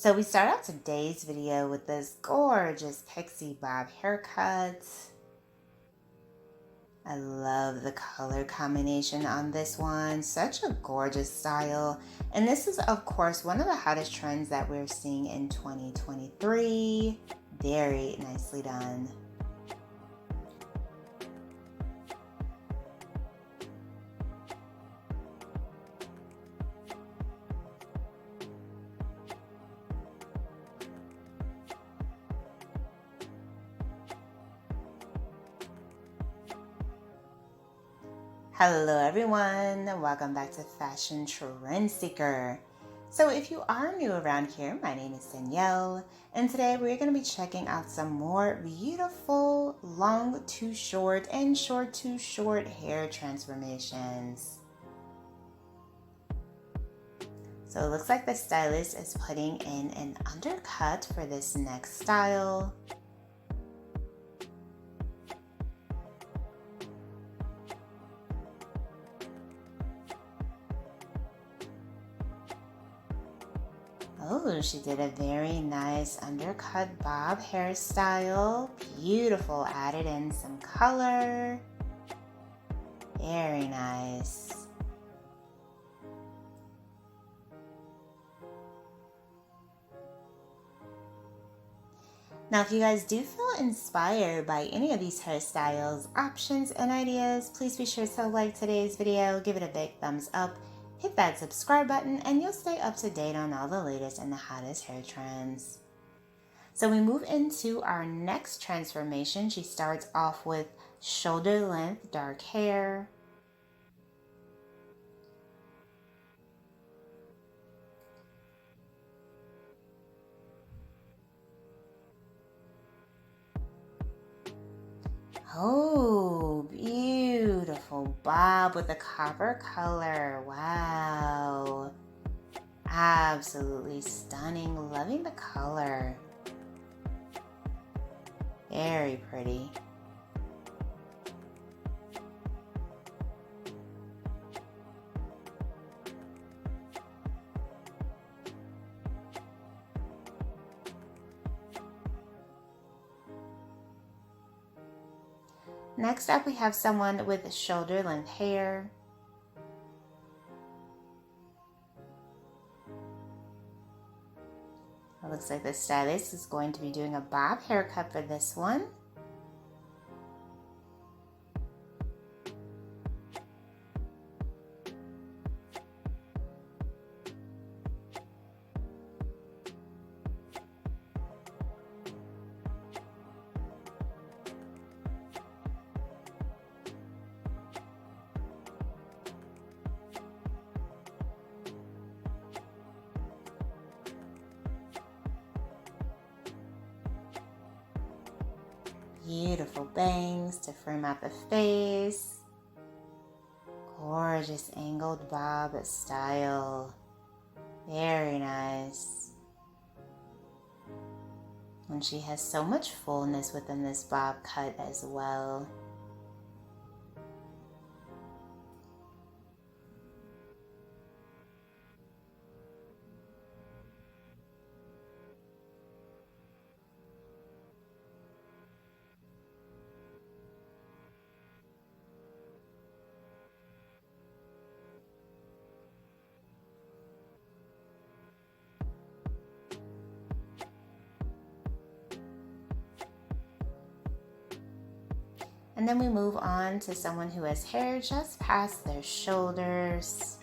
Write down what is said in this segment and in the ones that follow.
So we start out today's video with this gorgeous pixie bob haircut. I love the color combination on this one. Such a gorgeous style. And this is, of course, one of the hottest trends that we're seeing in 2023. Very nicely done. Hello everyone, welcome back to Fashion Trend Seeker. So if you are new around here, my name is Danielle, and today we're going to be checking out some more beautiful long to short and short to short hair transformations. So it looks like the stylist is putting in an undercut for this next style. Oh, she did a very nice undercut bob hairstyle. Beautiful, added in some color. Very nice. Now, if you guys do feel inspired by any of these hairstyles, options, and ideas, please be sure to like today's video, give it a big thumbs up, hit that subscribe button, and you'll stay up to date on all the latest and the hottest hair trends. So we move into our next transformation. She starts off with shoulder length dark hair. Oh, beautiful bob with a copper color. Wow. Absolutely stunning. Loving the color. Very pretty. Next up, we have someone with shoulder length hair. It looks like the stylist is going to be doing a bob haircut for this one. Beautiful bangs to frame out the face. Gorgeous angled bob style. Very nice. And she has so much fullness within this bob cut as well. And then we move on to someone who has hair just past their shoulders.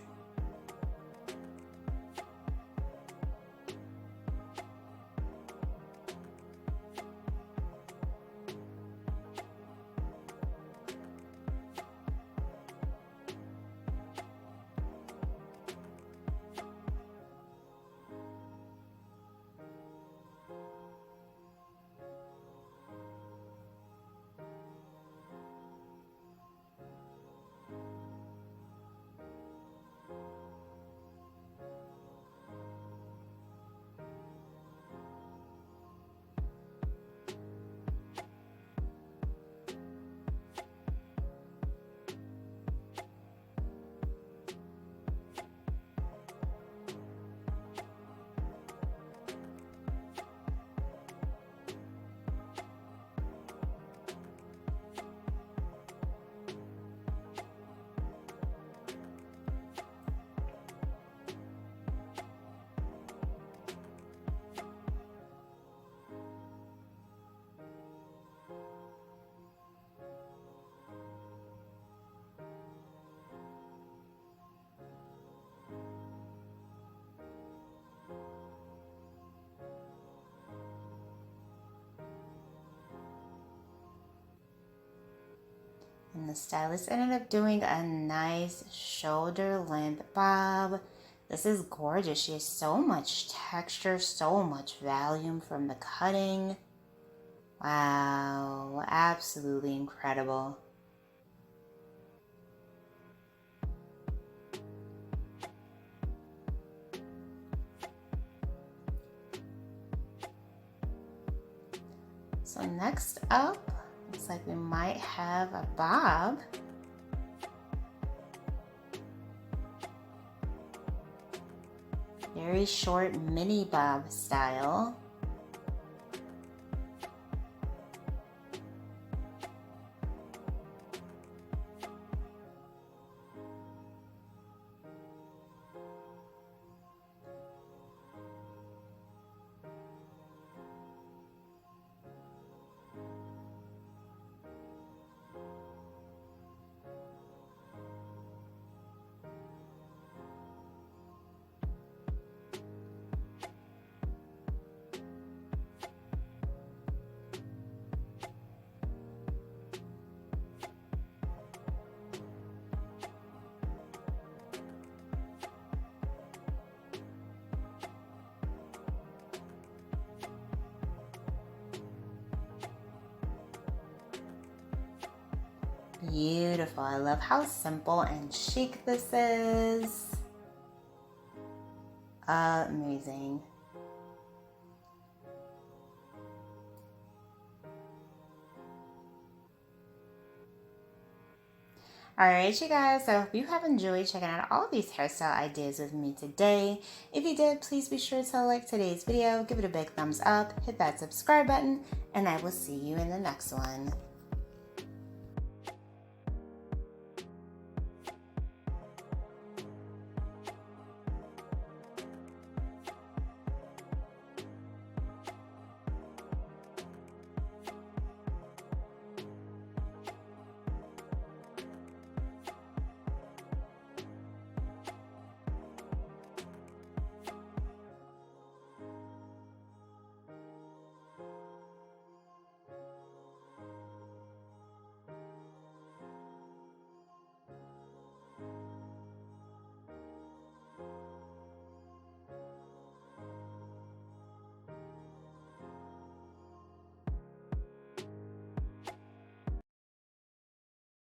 and the stylist ended up doing a nice shoulder length bob. This is gorgeous. She has so much texture, so much volume from the cutting. Wow, absolutely incredible. So next up, looks like we might have a bob. Very short mini bob style. Beautiful. I love how simple and chic this is. Amazing. Alright, you guys, I hope you have enjoyed checking out all these hairstyle ideas with me today. If you did, please be sure to like today's video, give it a big thumbs up, hit that subscribe button, and I will see you in the next one.